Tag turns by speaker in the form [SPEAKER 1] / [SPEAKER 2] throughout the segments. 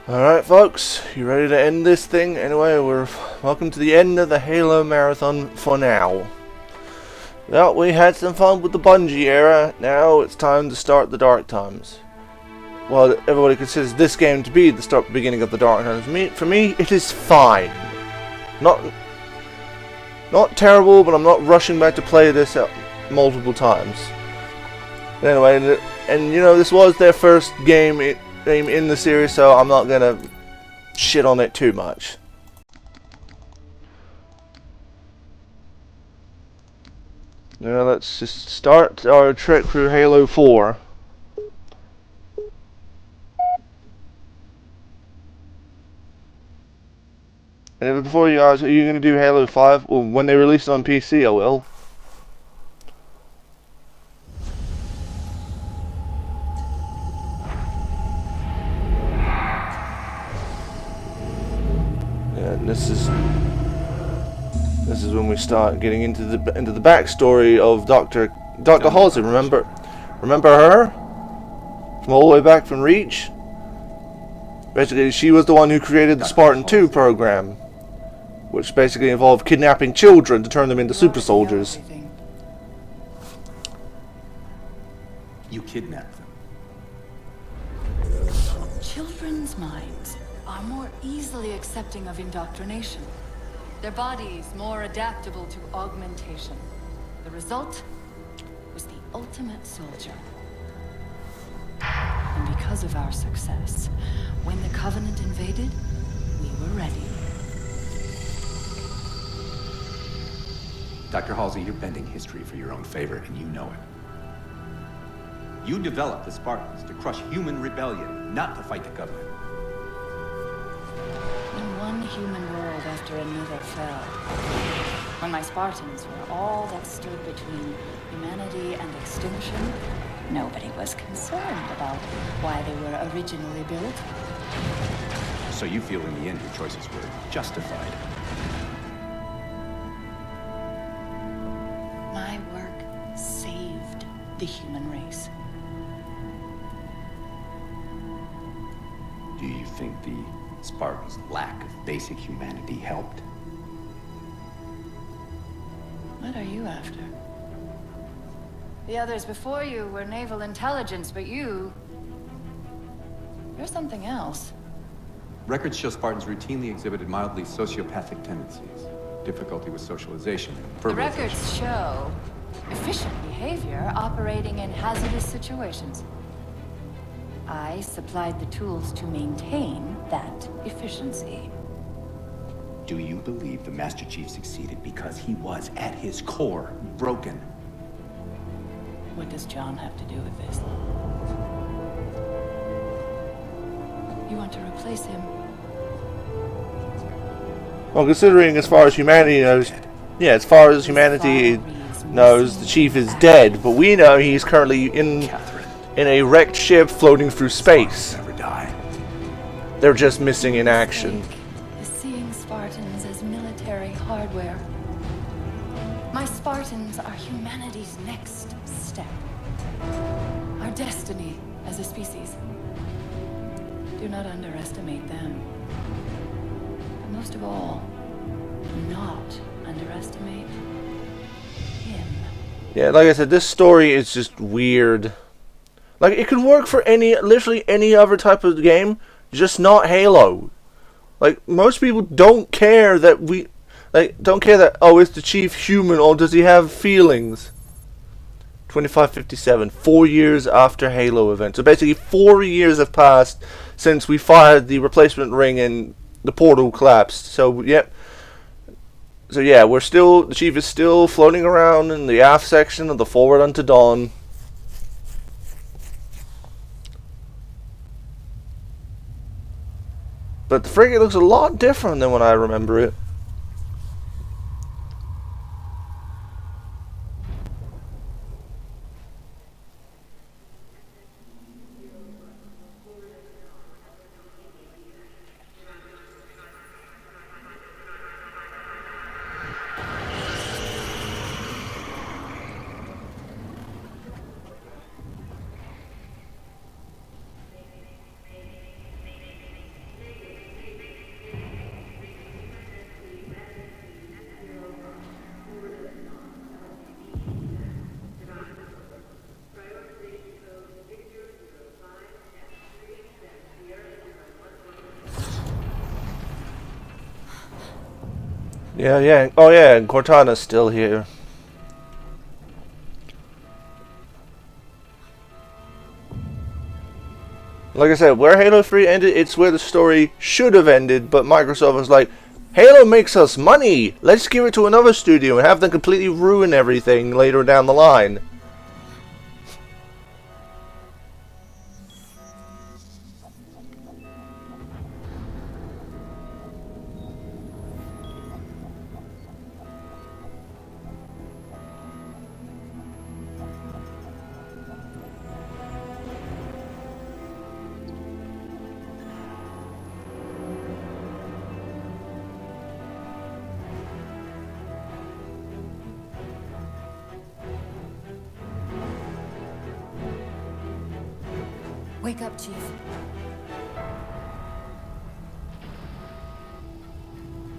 [SPEAKER 1] Alright folks, you ready to end this thing? Anyway, welcome to the end of the Halo Marathon for now. Well, we had some fun with the Bungie era, now it's time to start the Dark Times. Well, everybody considers this game to be the beginning of the Dark Times. For me, it is fine. Not terrible, but I'm not rushing back to play this multiple times. Anyway, and you know, this was their first game in the series, so I'm not gonna shit on it too much. Now let's just start our trek through Halo 4. And before you ask, are you gonna do Halo 5? Well, when they release it on PC, I will. And this is when we start getting into the backstory of Dr. Halsey. Remember her from all the way back from Reach? Basically, she was the one who created the Spartan 2 program, which basically involved kidnapping children to turn them into super soldiers.
[SPEAKER 2] You kidnapped them.
[SPEAKER 3] Children's minds are more easily accepting of indoctrination. Their bodies more adaptable to augmentation. The result was the ultimate soldier. And because of our success, when the Covenant invaded, we were ready.
[SPEAKER 2] Dr. Halsey, you're bending history for your own favor, and you know it. You developed the Spartans to crush human rebellion, not to fight the Covenant.
[SPEAKER 3] When one human world after another fell, when my Spartans were all that stood between humanity and extinction, nobody was concerned about why they were originally built.
[SPEAKER 2] So you feel in the end your choices were justified?
[SPEAKER 3] My work saved the human race.
[SPEAKER 2] Do you think the Spartans' lack of basic humanity helped?
[SPEAKER 3] What are you after? The others before you were naval intelligence, but you're something else.
[SPEAKER 2] Records show Spartans routinely exhibited mildly sociopathic tendencies, difficulty with socialization, and
[SPEAKER 3] The
[SPEAKER 2] verbalization.
[SPEAKER 3] records show efficient behavior operating in hazardous situations. I supplied the tools to maintain that efficiency.
[SPEAKER 2] Do you believe the Master Chief succeeded because he was, at his core, broken?
[SPEAKER 3] What does John have to do with this? You want to replace him?
[SPEAKER 1] Well, considering as far as humanity knows, the Chief is dead, but we know he's currently in a wrecked ship floating through space.
[SPEAKER 2] Never die.
[SPEAKER 1] They're just missing in action.
[SPEAKER 3] Is seeing Spartans as military hardware. My Spartans are humanity's next step. Our destiny as a species. Do not underestimate them. But most of all, do not underestimate him.
[SPEAKER 1] Yeah, like I said, this story is just weird. Like, it could work for literally any other type of game, just not Halo. Like, most people don't care that oh, is the Chief human or does he have feelings? 2557, 4 years after Halo event. So basically 4 years have passed since we fired the replacement ring and the portal collapsed. So, yep. So yeah, the Chief is still floating around in the aft section of the Forward Unto Dawn. But the frigate looks a lot different than when I remember it. Yeah, yeah. Oh, yeah, and Cortana's still here. Like I said, where Halo 3 ended, it's where the story should have ended, but Microsoft was like, Halo makes us money! Let's give it to another studio and have them completely ruin everything later down the line.
[SPEAKER 3] Wake up, Chief.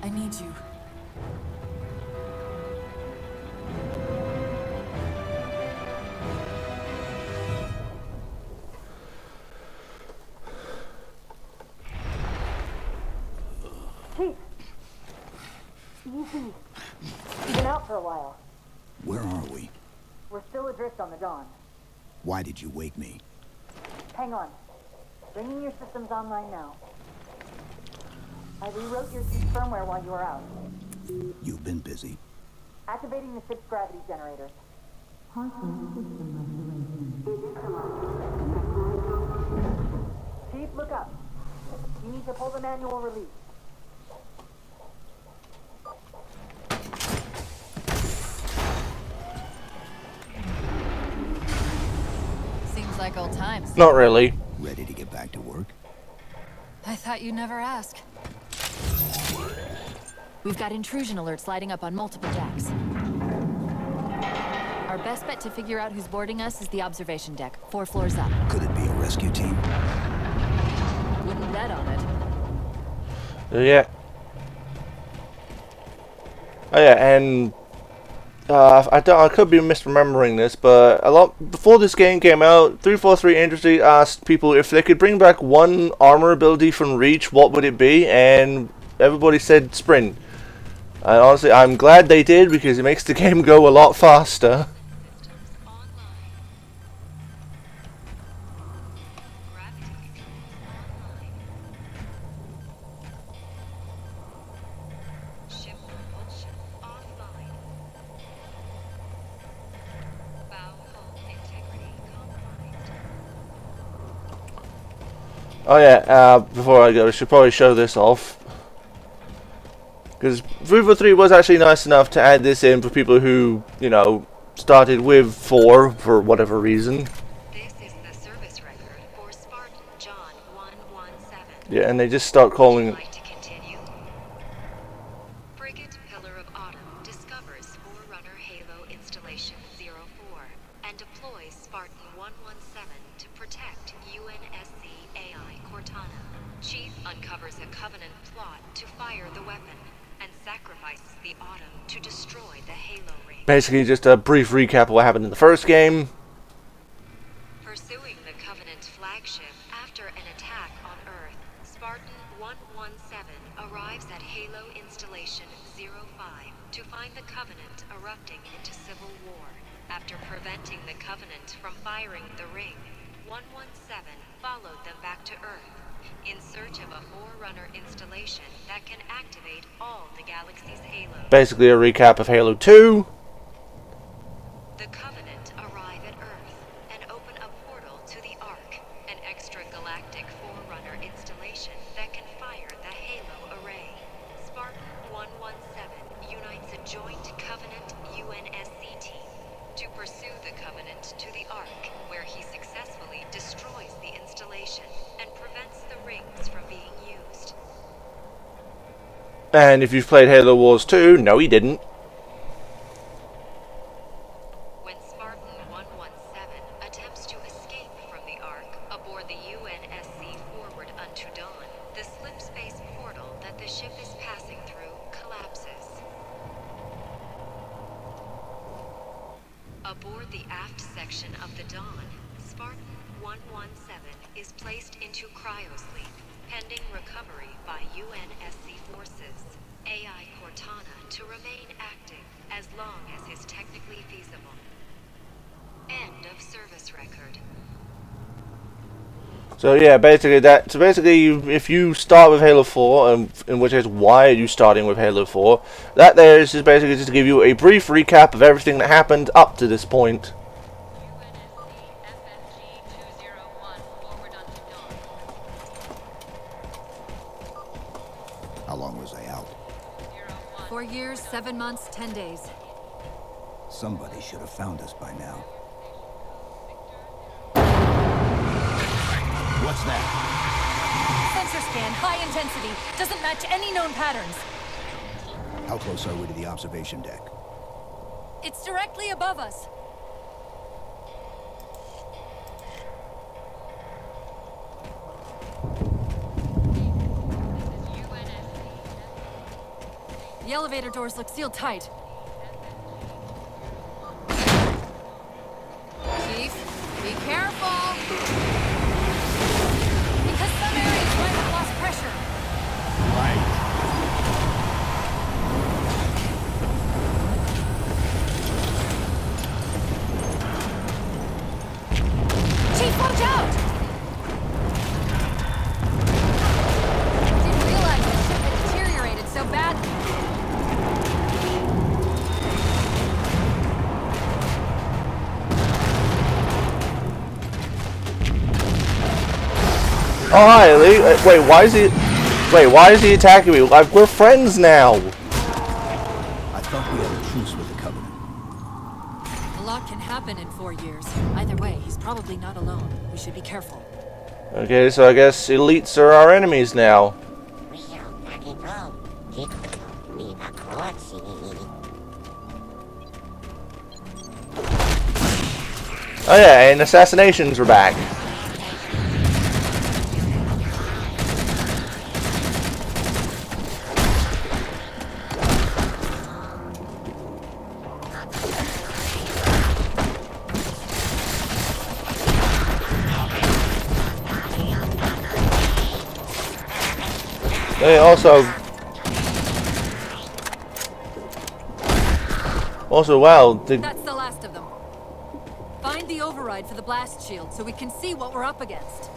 [SPEAKER 3] I need you.
[SPEAKER 4] Chief! Easy. You've been out for a while.
[SPEAKER 5] Where are we?
[SPEAKER 4] We're still adrift on the Dawn.
[SPEAKER 5] Why did you wake me?
[SPEAKER 4] Hang on. Bringing your systems online now. I rewrote your ship's firmware while you were out.
[SPEAKER 5] You've been busy.
[SPEAKER 4] Activating the ship's gravity generators. Chief, look up. You need to pull the manual release.
[SPEAKER 3] Seems like old times.
[SPEAKER 1] Not really.
[SPEAKER 5] Ready to get back to work?
[SPEAKER 3] I thought you'd never ask. We've got intrusion alerts lighting up on multiple decks. Our best bet to figure out who's boarding us is the observation deck, 4 floors up.
[SPEAKER 5] Could it be a rescue team?
[SPEAKER 3] Wouldn't bet on it.
[SPEAKER 1] Yeah. Oh yeah, and I could be misremembering this, but a lot before this game came out, 343 Industries asked people if they could bring back one armor ability from Reach, what would it be? And everybody said Sprint. And honestly, I'm glad they did because it makes the game go a lot faster. Oh yeah, before I go, I should probably show this off. Because 343 was actually nice enough to add this in for people who, you know, started with 4 for whatever reason.
[SPEAKER 6] This is the service record for Spartan John 117.
[SPEAKER 1] Yeah, and they just start calling
[SPEAKER 6] Would you like to continue? Frigate Pillar of Autumn discovers Forerunner Halo Installation 04 and deploys Spartan 117 to protect UNSC AI Cortana. Chief uncovers a Covenant plot to fire the weapon and sacrifices the Autumn to destroy the Halo ring.
[SPEAKER 1] basically just a brief recap of what happened in the first game.
[SPEAKER 6] Pursuing the Covenant flagship after an attack on Earth, Spartan 117 arrives at Halo Installation 05 to find the Covenant erupting into civil war. After preventing the Covenant from firing the ring, 117 followed them back to Earth in search of a Forerunner installation that can activate all the galaxy's Halos.
[SPEAKER 1] Basically a recap of Halo 2.
[SPEAKER 6] The Covenant arrive at Earth and open a portal to the Ark, an extragalactic Forerunner installation that can fire the Halo array. Spartan 117 unites a joint Covenant UNSC team to pursue the Covenant to the Ark, where he successfully destroys the installation and prevents the rings from being used.
[SPEAKER 1] And if you've played Halo Wars 2, no he didn't.
[SPEAKER 6] When Spartan 117 attempts to escape from the Ark aboard the UNSC Forward Unto Dawn, the slip-space portal that the ship is passing through collapses. Aboard the aft section of the Dawn, Spartan 117 is placed into cryosleep, pending recovery by UNSC forces. AI Cortana to remain active as long as is technically feasible. End of service record.
[SPEAKER 1] So yeah, basically that. So basically, if you start with Halo 4, in which case, why are you starting with Halo 4? That there is just basically just to give you a brief recap of everything that happened up to this point.
[SPEAKER 5] How long was I out?
[SPEAKER 7] 4 years, 7 months, 10 days.
[SPEAKER 5] Somebody should have found us by now.
[SPEAKER 2] What's that?
[SPEAKER 7] Sensor scan, high intensity. Doesn't match any known patterns.
[SPEAKER 5] How close are we to the observation deck?
[SPEAKER 7] It's directly above us. The elevator doors look sealed tight. Chief, be careful! Because some areas might have lost pressure.
[SPEAKER 2] Right.
[SPEAKER 7] Chief, watch out! Didn't realize the ship had deteriorated so badly.
[SPEAKER 1] Oh hi, Ellie. Wait, why is he? Wait, why is he attacking me? We're friends now.
[SPEAKER 5] I thought we had a truce with the Covenant.
[SPEAKER 7] A lot can happen in 4 years. Either way, he's probably not alone. We should be careful.
[SPEAKER 1] Okay, so I guess elites are our enemies now. Oh yeah, and assassinations are back. They also, wow,
[SPEAKER 7] That's the last of them. Find the override for the blast shield so we can see what we're up against.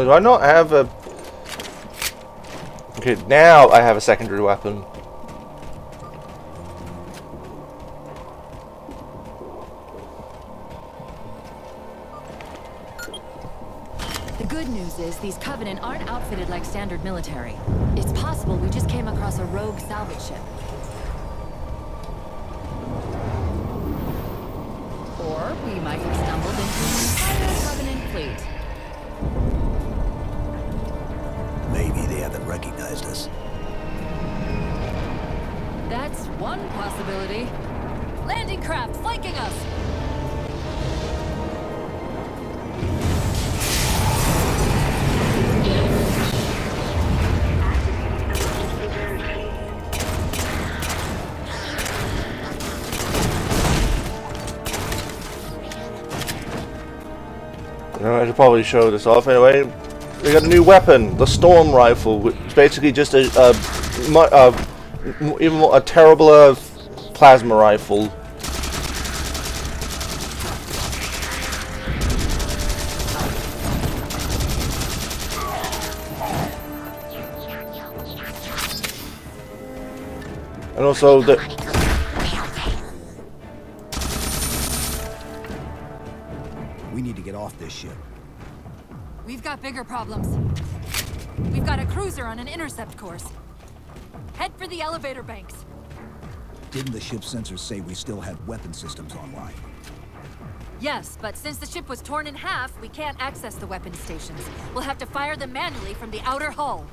[SPEAKER 1] do I not have a? Okay, now I have a secondary weapon.
[SPEAKER 7] The good news is these Covenant aren't outfitted like standard military. It's possible we just came across a rogue salvage ship. Or we might have stumbled into an entire Covenant fleet.
[SPEAKER 5] Maybe they haven't recognized us.
[SPEAKER 7] That's one possibility. Landing craft flanking us!
[SPEAKER 1] I should probably show this off anyway. We got a new weapon, the Storm Rifle, which is basically just a even more, a terrible plasma rifle. And also the
[SPEAKER 5] We need to get off this ship.
[SPEAKER 7] We've got bigger problems. We've got a cruiser on an intercept course. Head for the elevator banks.
[SPEAKER 5] Didn't the ship's sensors say we still had weapon systems online?
[SPEAKER 7] Yes, but since the ship was torn in half, we can't access the weapon stations. We'll have to fire them manually from the outer hull.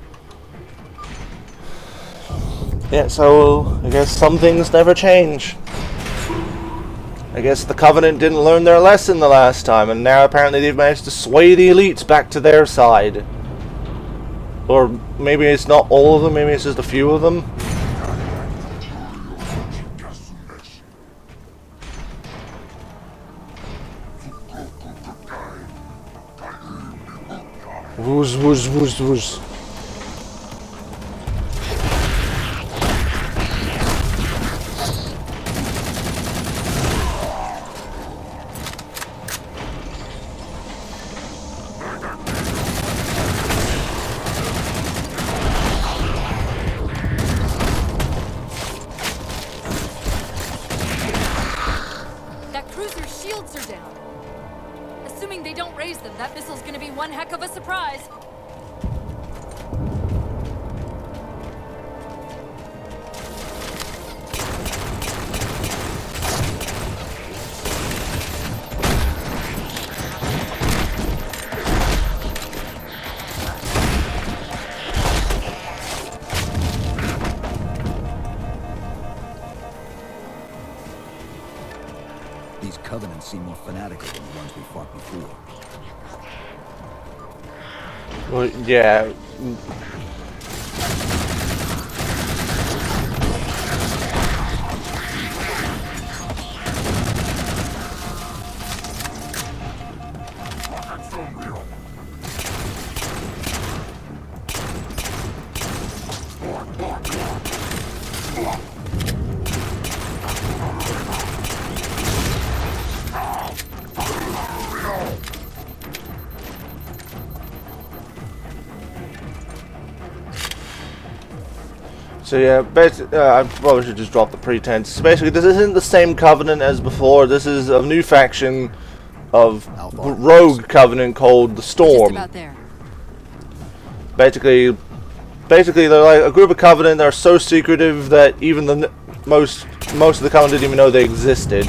[SPEAKER 1] yeah, so I guess some things never change. I guess the Covenant didn't learn their lesson the last time, and now apparently they've managed to sway the elites back to their side. Or maybe it's not all of them, maybe it's just a few of them. Whoosh, whoosh, whoosh, whoosh.
[SPEAKER 7] cruiser's shields are down. Assuming they don't raise them, that missile's gonna be one heck of a surprise.
[SPEAKER 5] These Covenants seem more fanatical than the ones we fought before.
[SPEAKER 1] Well, yeah. So yeah, basically, I probably should just drop the pretense. So basically, this isn't the same Covenant as before. This is a new faction of rogue Covenant called the
[SPEAKER 7] Just
[SPEAKER 1] Storm.
[SPEAKER 7] about there.
[SPEAKER 1] Basically, they're like a group of Covenant. They're so secretive that even the most of the Covenant didn't even know they existed.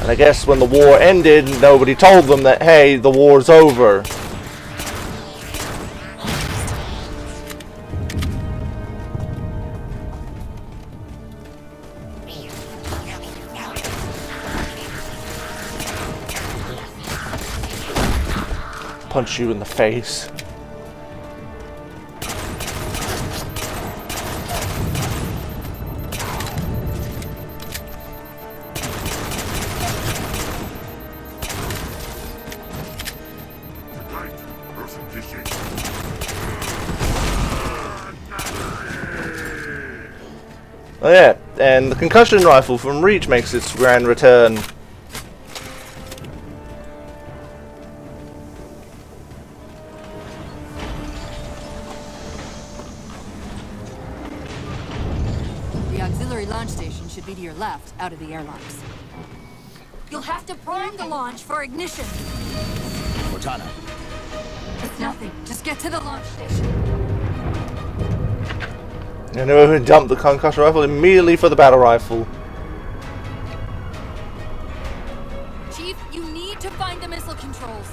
[SPEAKER 1] And I guess when the war ended, nobody told them that, hey, the war's over. Punch you in the face. Oh yeah, and the concussion rifle from Reach makes its grand return.
[SPEAKER 7] The auxiliary launch station should be to your left, out of the airlocks. You'll have to prime the launch for ignition.
[SPEAKER 5] Cortana,
[SPEAKER 7] It's nothing. Just get to the launch station.
[SPEAKER 1] And whoever dumped the concussion rifle immediately for the battle rifle.
[SPEAKER 7] Chief, you need to find the missile controls.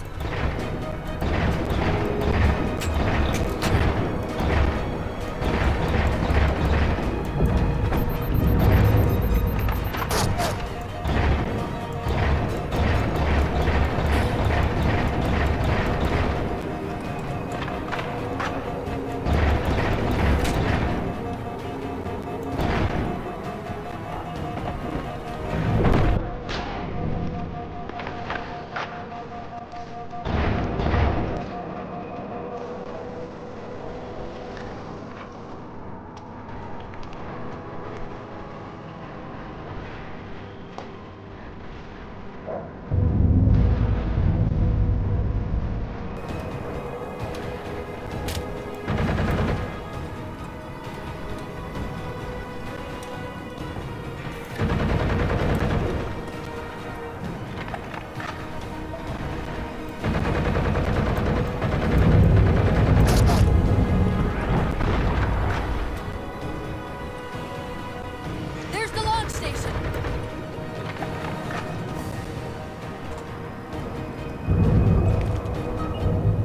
[SPEAKER 7] There's the launch station.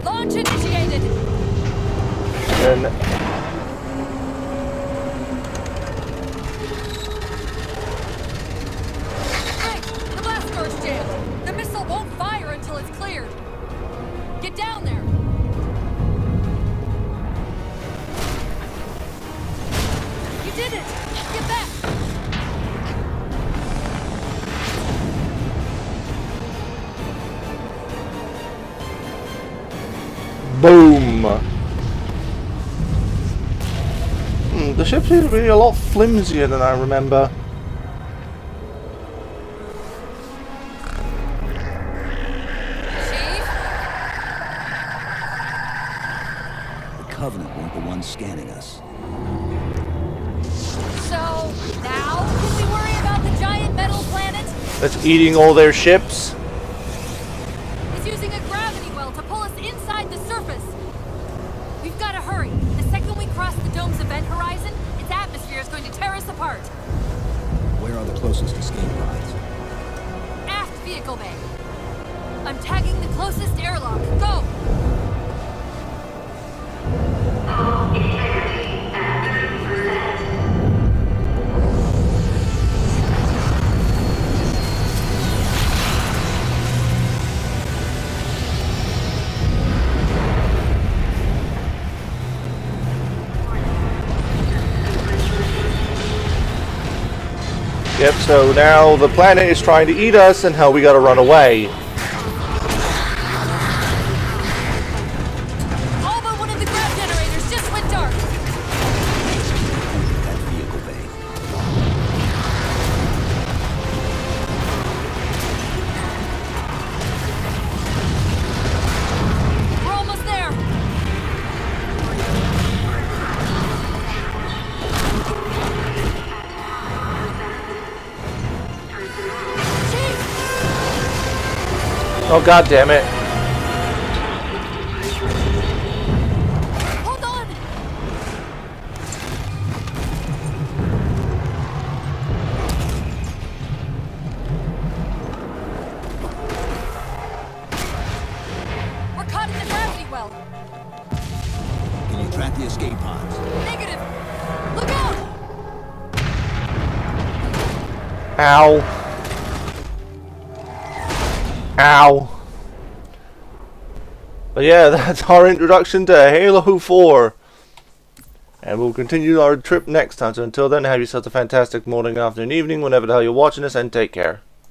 [SPEAKER 7] Launch initiated.
[SPEAKER 1] And
[SPEAKER 7] Hey, the blast door's jammed. The missile won't fire until it's cleared. Get down there. You did it. Get back.
[SPEAKER 1] boom! The ship seems to be a lot flimsier than I remember.
[SPEAKER 7] Chief?
[SPEAKER 5] the Covenant weren't the ones scanning us.
[SPEAKER 7] So, now can we worry about the giant metal planet?
[SPEAKER 1] that's eating all their ships.
[SPEAKER 7] It's using a gravity well to pull us inside the surface. We've got to hurry. The second we cross the dome's event horizon, its atmosphere is going to tear us apart.
[SPEAKER 5] Where are the closest escape pods?
[SPEAKER 7] Aft vehicle bay. I'm tagging the closest airlock. Go!
[SPEAKER 1] Yep, so now the planet is trying to eat us, and hell, we gotta run away.
[SPEAKER 7] All but one of the grav generators just went dark.
[SPEAKER 5] That vehicle bay.
[SPEAKER 7] We're almost there.
[SPEAKER 1] Oh, god damn it.
[SPEAKER 7] Hold on. We're caught in the gravity well.
[SPEAKER 5] Can you track the escape pods?
[SPEAKER 7] Negative. Look out!
[SPEAKER 1] Ow. Ow. But yeah, that's our introduction to Halo 4. And we'll continue our trip next time. So until then, have yourselves a fantastic morning, afternoon, evening, whenever the hell you're watching this, and take care.